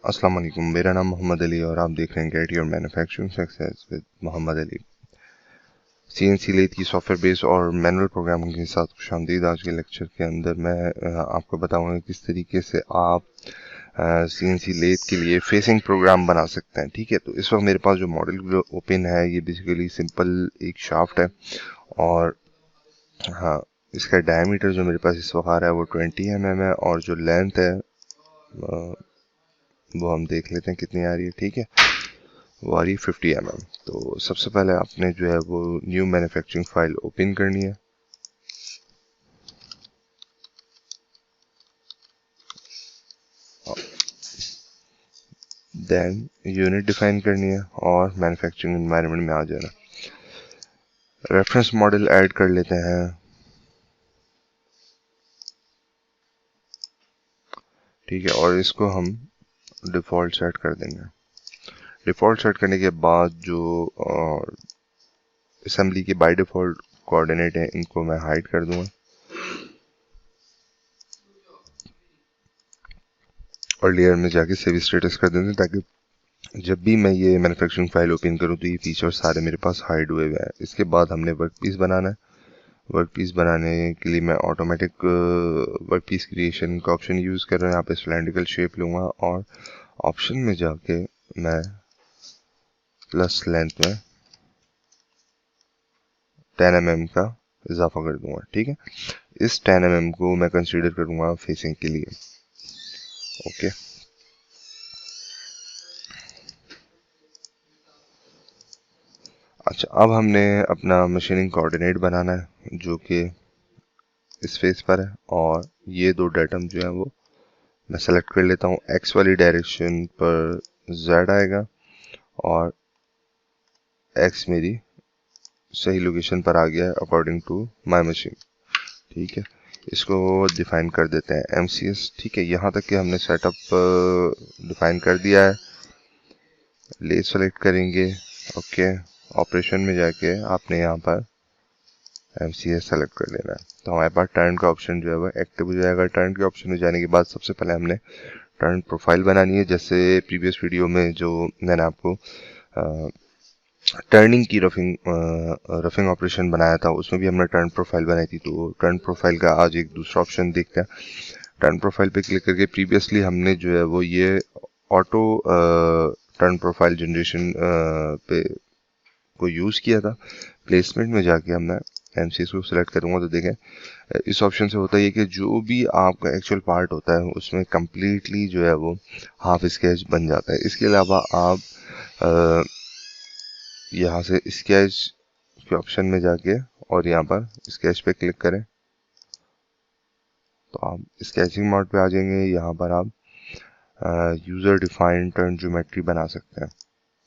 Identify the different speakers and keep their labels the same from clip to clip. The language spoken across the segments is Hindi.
Speaker 1: अस्सलाम वालेकुम। मेरा नाम मोहम्मद अली और आप देख रहे हैं get your manufacturing success with Mohammad Ali. CNC lathe की सॉफ्टवेयर बेस्ड और मैनुअल प्रोग्रामिंग के साथ खुशामदीद। आज के लेक्चर के अंदर मैं आपको बताऊंगा किस तरीके से आप सीएनसी लेथ के लिए फेसिंग प्रोग्राम बना सकते हैं। ठीक है, तो इस वक्त मेरे पास जो मॉडल ओपन है ये बेसिकली सिंपल एक शाफ्ट है और हाँ, इसका डायमीटर जो मेरे पास इस वक्त आ रहा है वो 20 mm है और जो लेंथ है वो हम देख लेते हैं कितनी आ रही है। ठीक है, वो आ रही है 50 mm। तो सबसे पहले आपने जो है वो न्यू मैन्युफैक्चरिंग फाइल ओपन करनी है। देन यूनिट डिफाइन करनी है और मैन्युफैक्चरिंग एनवायरनमेंट में आ जाना। रेफरेंस मॉडल ऐड कर लेते हैं। ठीक है, और इसको हम डिफ़ॉल्ट सेट कर देंगे। डिफ़ॉल्ट सेट करने के बाद जो असेंबली के बाय डिफ़ॉल्ट कोऑर्डिनेट हैं इनको मैं हाइड कर दूंगा और लेयर में जाके सेव स्टेटस कर देंगे ताकि जब भी मैं ये मैन्युफैक्चरिंग फाइल ओपन करूं तो ये फीचर सारे मेरे पास हाइड हुए हुए हैं। इसके बाद हमने वर्क पीस बनाना है। वर्क पीस बनाने के लिए मैं ऑटोमेटिक वर्क पीस क्रिएशन का ऑप्शन यूज़ कर रहा हूँ। यहाँ पे सिलेंड्रिकल शेप लूँगा और ऑप्शन में जाके मैं प्लस लेंथ में 10 mm का इजाफा कर दूंगा। ठीक है, इस 10 mm को मैं कंसीडर करूँगा फेसिंग के लिए। ओके, अच्छा, अब हमने अपना मशीनिंग कोऑर्डिनेट बनाना है जो कि इस फेस पर है और ये दो डेटम जो है वो मैं सेलेक्ट कर लेता हूँ। एक्स वाली डायरेक्शन पर जेड आएगा और एक्स मेरी सही लोकेशन पर आ गया है अकॉर्डिंग टू माय मशीन। ठीक है, इसको डिफाइन कर देते हैं MCS। ठीक है, यहाँ तक कि हमने सेटअप डिफाइन कर दिया है। ले सेलेक्ट करेंगे। ओके, ऑपरेशन में जाके आपने यहाँ पर MCS सेलेक्ट कर लेना है तो हमारे पास टर्न का ऑप्शन जो है वो एक्टिव हो जाएगा। टर्न के ऑप्शन में जाने के बाद सबसे पहले हमने टर्न प्रोफाइल बनानी है। जैसे प्रीवियस वीडियो में जो मैंने आपको टर्निंग की रफिंग ऑपरेशन बनाया था उसमें भी हमने टर्न प्रोफाइल बनाई थी। तो टर्न प्रोफाइल का आज एक दूसरा ऑप्शन देखते हैं। टर्न प्रोफाइल पे क्लिक करके प्रीवियसली हमने जो है वो ये ऑटो टर्न प्रोफाइल जनरेशन पे को यूज़ किया था। प्लेसमेंट में जाके हमने MCS को सिलेक्ट करूंगा तो देखें इस ऑप्शन से होता है कि जो भी आपका एक्चुअल पार्ट होता है उसमें कम्प्लीटली जो है वो हाफ स्केच बन जाता है। इसके अलावा आप यहाँ से स्केच के ऑप्शन में जाके और यहाँ पर स्केच पे क्लिक करें तो आप स्केचिंग मोड पे आ जाएंगे। यहाँ पर आप यूज़र डिफाइंड टर्न ज्योमेट्री बना सकते हैं।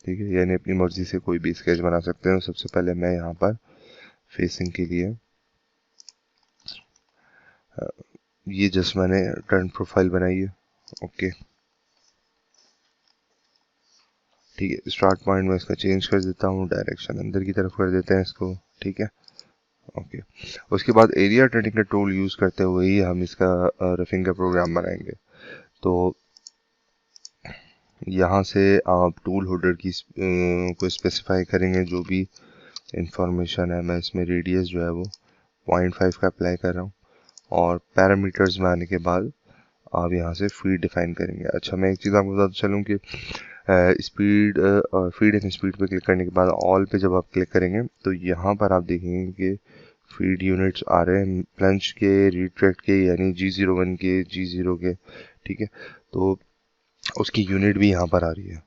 Speaker 1: ठीक है, यानी अपनी मर्जी से कोई भी स्केच बना सकते हैं। सबसे पहले मैं यहाँ पर फेसिंग के लिए ये जस्ट मैंने टर्न प्रोफाइल बनाई है। ओके, ठीक है, स्टार्ट पॉइंट में इसका चेंज कर देता हूँ, डायरेक्शन अंदर की तरफ कर देते हैं इसको। ठीक है, ओके, उसके बाद एरिया टर्निंग का टूल यूज़ करते हुए ही हम इसका रफिंग का प्रोग्राम बनाएंगे। तो यहाँ से आप टूल होल्डर की को स्पेसिफाई करेंगे जो भी इंफॉर्मेशन है। मैं इसमें रेडियस जो है वो 0.5 का अप्लाई कर रहा हूँ और पैरामीटर्स में आने के बाद आप यहाँ से फीड डिफाइन करेंगे। अच्छा, मैं एक चीज़ आपको बताता चलूँ कि स्पीड फीड एंड स्पीड पे क्लिक करने के बाद ऑल पे जब आप क्लिक करेंगे तो यहाँ पर आप देखेंगे कि फीड यूनिट्स आ रहे हैं प्लंज के, रिट्रैक्ट के, यानी G01 के, G0 के। ठीक है, तो उसकी यूनिट भी यहाँ पर आ रही है।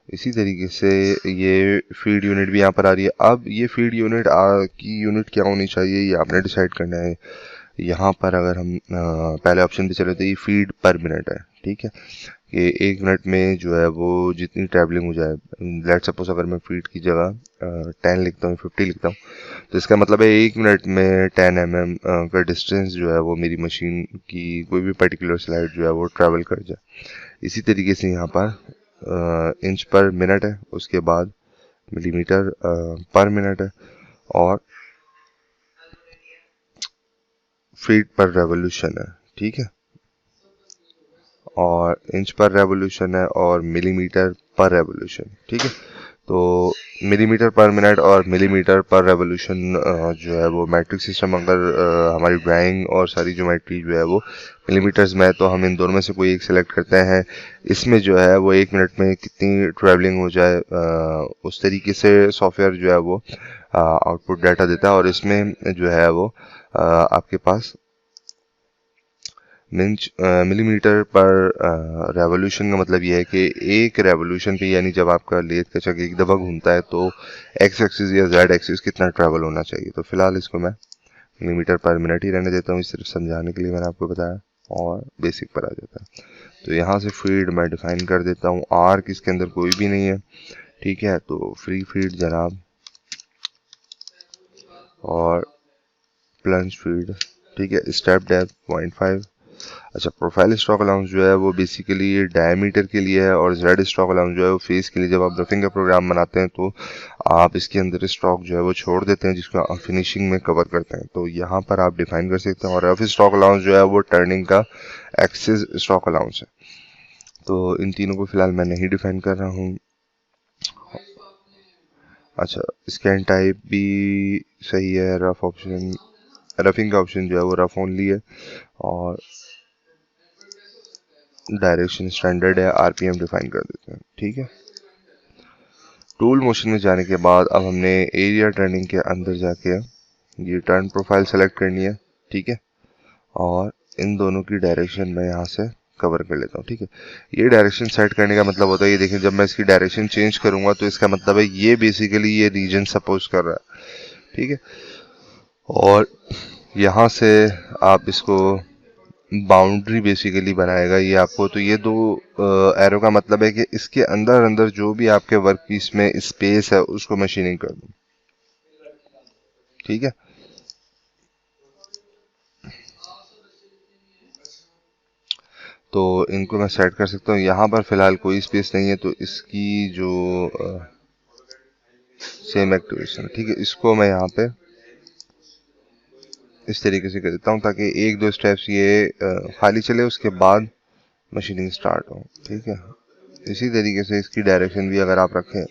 Speaker 1: इसी तरीके से ये फीड यूनिट भी यहाँ पर आ रही है। अब ये फीड यूनिट की यूनिट क्या होनी चाहिए ये आपने डिसाइड करना है। यहाँ पर अगर हम पहले ऑप्शन पे चले तो ये फीड पर मिनट है। ठीक है, कि 1 मिनट में जो है वो जितनी ट्रैवलिंग हो जाए। लेट सपोज अगर मैं फीट की जगह 10 लिखता हूँ, 50 लिखता हूँ तो इसका मतलब है 1 मिनट में 10 mm का डिस्टेंस जो है वो मेरी मशीन की कोई भी पर्टिकुलर स्लाइड जो है वो ट्रैवल कर जाए। इसी तरीके से यहाँ पर इंच पर मिनट है, उसके बाद मिलीमीटर पर मिनट है और फीट पर रेवोल्यूशन है। ठीक है, और इंच पर रेवोल्यूशन है और मिलीमीटर पर रेवोल्यूशन। ठीक है, तो मिलीमीटर पर मिनट और मिलीमीटर पर रेवोल्यूशन जो है वो मैट्रिक सिस्टम, अगर हमारी ड्राइंग और सारी ज्योमेट्री जो है वो मिलीमीटर्स में है तो हम इन दोनों में से कोई एक सिलेक्ट करते हैं। इसमें जो है वो 1 मिनट में कितनी ट्रैवलिंग हो जाए उस तरीके से सॉफ्टवेयर जो है वो आउटपुट डाटा देता है। और इसमें जो है वो आपके पास मिलीमीटर पर रेवोल्यूशन का मतलब यह है कि एक रेवोल्यूशन पे, यानी जब आपका लेथ का चक्र एक दफ़ा घूमता है तो एक्स एक्सिस या जेड एक्सिस कितना ट्रैवल होना चाहिए। तो फिलहाल इसको मैं मिलीमीटर पर मिनट ही रहने देता हूँ, सिर्फ समझाने के लिए मैंने आपको बताया, और बेसिक पर आ जाता है। तो यहाँ से फीड मैं डिफाइन कर देता हूँ, आर्क इसके अंदर कोई भी नहीं है। ठीक है, तो फ्री फीड जनाब, और प्लंज फीड। ठीक है, स्टेप डेप्थ 0.5। अच्छा, प्रोफाइल स्टॉक अलाउंस जो है वो बेसिकली ये डायमीटर के लिए है, और जेड स्टॉक अलाउंस जो है वो फेस के लिए। जब आप रफिंग का प्रोग्राम बनाते हैं तो आप इसके अंदर स्टॉक जो है वो छोड़ देते हैं, जिसको आप फिनिशिंग में कवर करते हैं, तो यहाँ पर आप डिफाइन कर सकते हैं। और रफ स्टॉक अलाउंस जो है वो टर्निंग का एक्सिस स्टॉक अलाउंस है। तो इन तीनों को फिलहाल मैं नहीं डिफाइन कर रहा हूँ। अच्छा, स्कैन टाइप भी सही है, रफ ऑप्शन, रफिंग का ऑप्शन जो है वो रफ ओनली है, और डायरेक्शन स्टैंडर्ड है, आरपीएम डिफाइन कर देते हैं। ठीक है, टूल मोशन में जाने के बाद अब हमने एरिया टर्निंग के अंदर जाके ये टर्न प्रोफाइल सेलेक्ट करनी है। ठीक है, और इन दोनों की डायरेक्शन मैं यहाँ से कवर कर लेता हूँ। ठीक है, ये डायरेक्शन सेट करने का मतलब होता है, ये देखें जब मैं इसकी डायरेक्शन चेंज करूंगा तो इसका मतलब है ये बेसिकली ये रीजन सपोज कर रहा है। ठीक है, और यहाँ से आप इसको बाउंड्री बेसिकली बनाएगा ये आपको। तो ये दो एरो का मतलब है कि इसके अंदर अंदर जो भी आपके वर्क पीस में स्पेस है उसको मशीनिंग कर दूं। ठीक है, तो इनको मैं सेट कर सकता हूँ। यहाँ पर फिलहाल कोई स्पेस नहीं है, तो इसकी जो सेम एक्टिवेशन, ठीक है, इसको मैं यहाँ पे इस तरीके से कर देता हूँ ताकि एक दो स्टेप्स ये खाली चले, उसके बाद मशीनिंग स्टार्ट हो। ठीक है, इसी तरीके से इसकी डायरेक्शन भी अगर आप रखें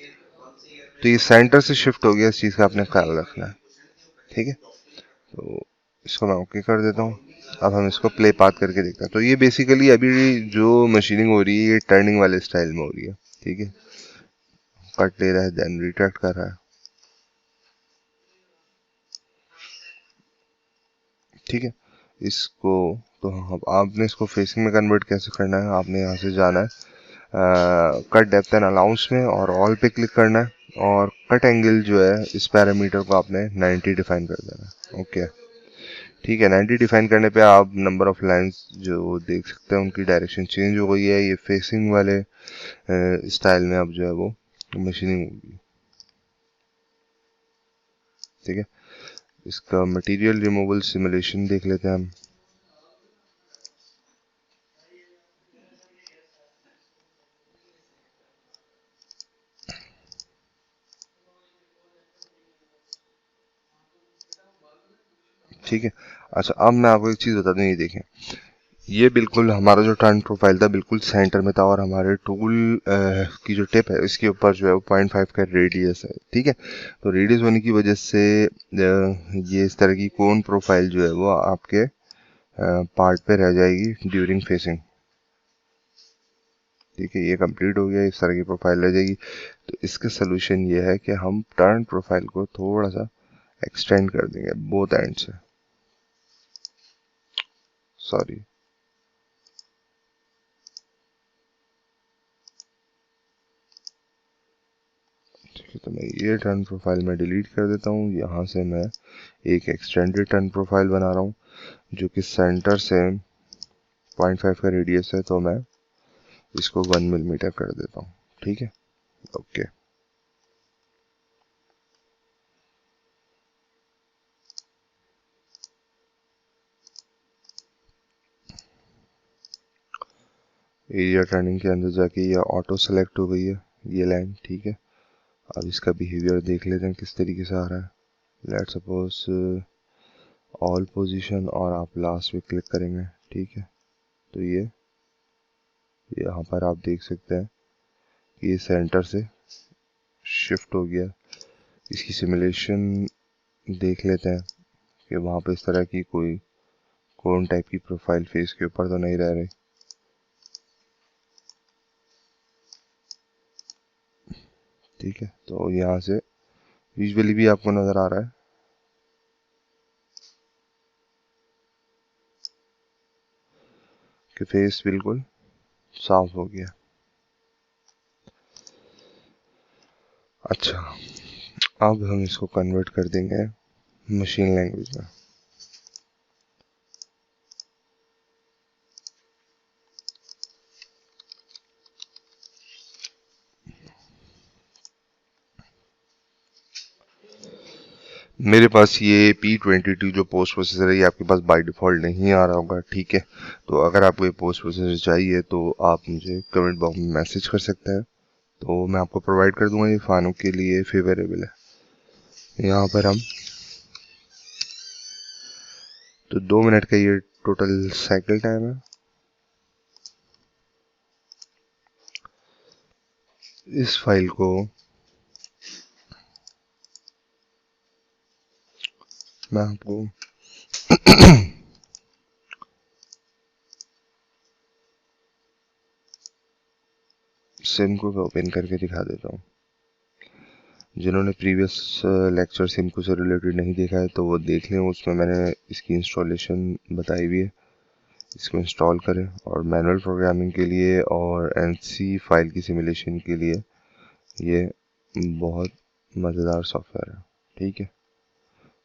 Speaker 1: तो ये सेंटर से शिफ्ट हो गया, इस चीज़ का आपने ख्याल रखना है। ठीक है, तो इसको मैं ओके कर देता हूँ। अब हम इसको प्ले पाथ करके देखते हैं। तो ये बेसिकली अभी जो मशीनिंग हो रही है ये टर्निंग वाले स्टाइल में हो रही है। ठीक है, कट ले रहा है देन रिट्रैक्ट कर रहा है। ठीक है, इसको तो अब आपने इसको फेसिंग में कन्वर्ट कैसे करना है, आपने यहाँ से जाना है कट डेप्थ एंड अलाउंस में और ऑल पे क्लिक करना है, और कट एंगल जो है इस पैरामीटर को आपने 90 डिफाइन कर देना है। ओके, ठीक है, 90 डिफाइन करने पे आप नंबर ऑफ लाइंस जो देख सकते हैं उनकी डायरेक्शन चेंज हो गई है। ये फेसिंग वाले स्टाइल में अब जो है वो मशीनिंग होगी। ठीक है, इसका मटेरियल रिमूवल सिमुलेशन देख लेते हैं हम। ठीक है, अच्छा अब मैं आपको एक चीज़ बता दूं, ये देखें, ये बिल्कुल हमारा जो टर्न प्रोफाइल था बिल्कुल सेंटर में था, और हमारे टूल की जो टिप है इसके ऊपर जो है वो 0.5 का रेडियस है। ठीक है, तो रेडियस होने की वजह से ये इस तरह की कोन प्रोफाइल जो है वो आपके पार्ट पे रह जाएगी ड्यूरिंग फेसिंग। ठीक है, ये कंप्लीट हो गया, इस तरह की प्रोफाइल रह जाएगी। तो इसका सोल्यूशन ये है कि हम टर्न प्रोफाइल को थोड़ा सा एक्सटेंड कर देंगे बोथ एंड से। सॉरी, ठीक है, तो मैं ये टर्न प्रोफाइल में डिलीट कर देता हूँ। यहाँ से मैं एक एक्सटेंडेड टर्न प्रोफाइल बना रहा हूँ जो कि सेंटर से 0.5 का रेडियस है, तो मैं इसको 1 मिलीमीटर कर देता हूँ। ठीक है, ओके। एरिया टर्निंग के अंदर जाके ये ऑटो सेलेक्ट हो गई है ये लाइन। ठीक है, अब इसका बिहेवियर देख लेते हैं किस तरीके से आ रहा है। लेट्स सपोज ऑल पोजीशन, और आप लास्ट पे क्लिक करेंगे। ठीक है, तो ये यहाँ पर आप देख सकते हैं कि ये सेंटर से शिफ्ट हो गया। इसकी सिमुलेशन देख लेते हैं कि वहाँ पे इस तरह की कोई कोन टाइप की प्रोफाइल फेस के ऊपर तो नहीं रह रही। ठीक है, तो यहाँ से विजुअली भी आपको नज़र आ रहा है कि फेस बिल्कुल साफ हो गया। अच्छा, अब हम इसको कन्वर्ट कर देंगे मशीन लैंग्वेज में। मेरे पास ये P22 जो पोस्ट प्रोसेसर है ये आपके पास बाय डिफ़ॉल्ट नहीं आ रहा होगा। ठीक है, तो अगर आपको ये पोस्ट प्रोसेसर चाहिए तो आप मुझे कमेंट बॉक्स में मैसेज कर सकते हैं, तो मैं आपको प्रोवाइड कर दूंगा। ये फ़ानों के लिए फेवरेबल है। यहाँ पर हम तो 2 मिनट का ये टोटल साइकिल टाइम है। इस फाइल को मैं आपको सिमको ओपन करके दिखा देता हूँ। जिन्होंने प्रीवियस लेक्चर सिमको से रिलेटेड नहीं देखा है तो वो देख लें, उसमें मैंने इसकी इंस्टॉलेशन बताई हुई है। इसको इंस्टॉल करें और मैनुअल प्रोग्रामिंग के लिए और एनसी फाइल की सिमुलेशन के लिए ये बहुत मज़ेदार सॉफ्टवेयर है। ठीक है,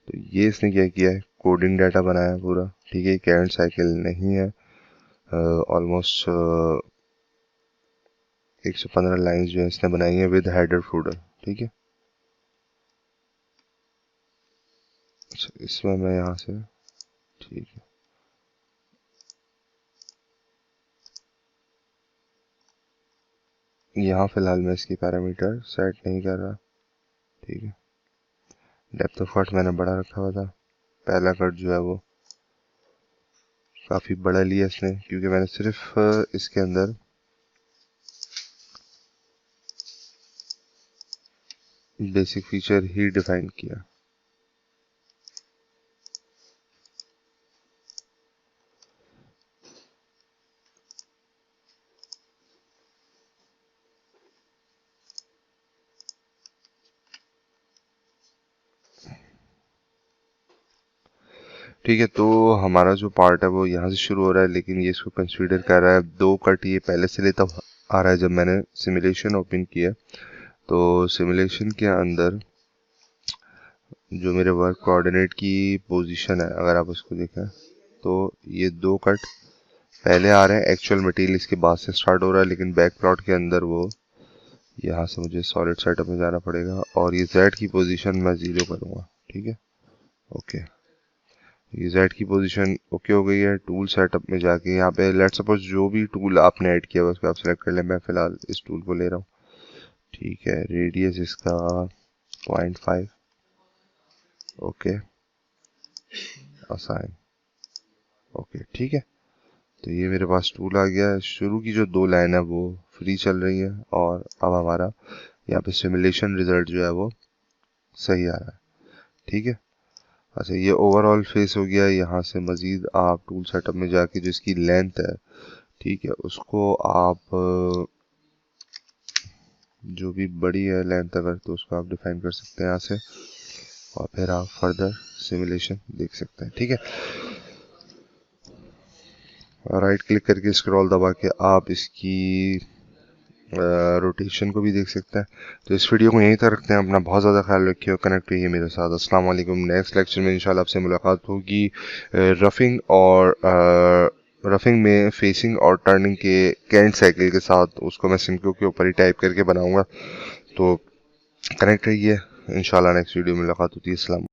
Speaker 1: तो ये इसने क्या किया है, कोडिंग डाटा बनाया पूरा। ठीक है, कैरेंट साइकिल नहीं है, ऑलमोस्ट 115 लाइंस जो है इसने बनाई है विद हेडर फूडर। ठीक है, अच्छा इसमें मैं यहाँ से, ठीक है, यहाँ फिलहाल मैं इसकी पैरामीटर सेट नहीं कर रहा। ठीक है, डेप्थ ऑफ कट मैंने बड़ा रखा हुआ था। पहला कट जो है वो काफ़ी बड़ा लिया इसने, क्योंकि मैंने सिर्फ इसके अंदर बेसिक फीचर ही डिफाइन किया। ठीक है, तो हमारा जो पार्ट है वो यहाँ से शुरू हो रहा है, लेकिन ये इसको कंसीडर कर रहा है 2 कट ये पहले से लेता आ रहा है। जब मैंने सिमुलेशन ओपन किया तो सिमुलेशन के अंदर जो मेरे वर्क कोऑर्डिनेट की पोजीशन है, अगर आप उसको देखें तो ये 2 कट पहले आ रहे हैं। एक्चुअल मटेरियल इसके बाद से स्टार्ट हो रहा है, लेकिन बैक प्लॉट के अंदर वो यहाँ से मुझे सॉलिड सेटअप में जाना पड़ेगा और ये Z की पोजीशन मैं 0 करूँगा। ठीक है, ओके, ये Z की पोजीशन ओके हो गई है। टूल सेटअप में जाके यहाँ पे लेट्स सपोज जो भी टूल आपने ऐड किया है उसको आप सेलेक्ट कर लें। मैं फिलहाल इस टूल को ले रहा हूँ। ठीक है, रेडियस इसका 0.5, ओके, असाइन, ओके। ठीक है, तो ये मेरे पास टूल आ गया है। शुरू की जो 2 लाइन है वो फ्री चल रही है और अब हमारा यहाँ पे सिमुलेशन रिजल्ट जो है वो सही आ रहा है। ठीक है, अच्छा ये ओवरऑल फेस हो गया। यहाँ से मज़ीद आप टूल सेटअप में जाके जो इसकी लेंथ है, ठीक है, उसको आप जो भी बड़ी है लेंथ अगर, तो उसको आप डिफाइन कर सकते हैं यहाँ से और फिर आप फर्दर सिमुलेशन देख सकते हैं। ठीक है, राइट क्लिक करके स्क्रॉल दबा के आप इसकी रोटेशन को भी देख सकते हैं। तो इस वीडियो को यहीं तक रखते हैं। अपना बहुत ज़्यादा ख्याल रखिए और कनेक्ट रहिए मेरे साथ। अस्सलाम वालेकुम। नेक्स्ट लेक्चर में इंशाल्लाह आपसे मुलाकात होगी रफिंग और रफिंग में फेसिंग और टर्निंग के कैरेंट साइकिल के साथ। उसको मैं सिमको के ऊपर ही टाइप करके बनाऊंगा। तो कनेक्ट रहिए, इंशाल्लाह नेक्स्ट वीडियो में मुलाकात होती है। अस्सलाम।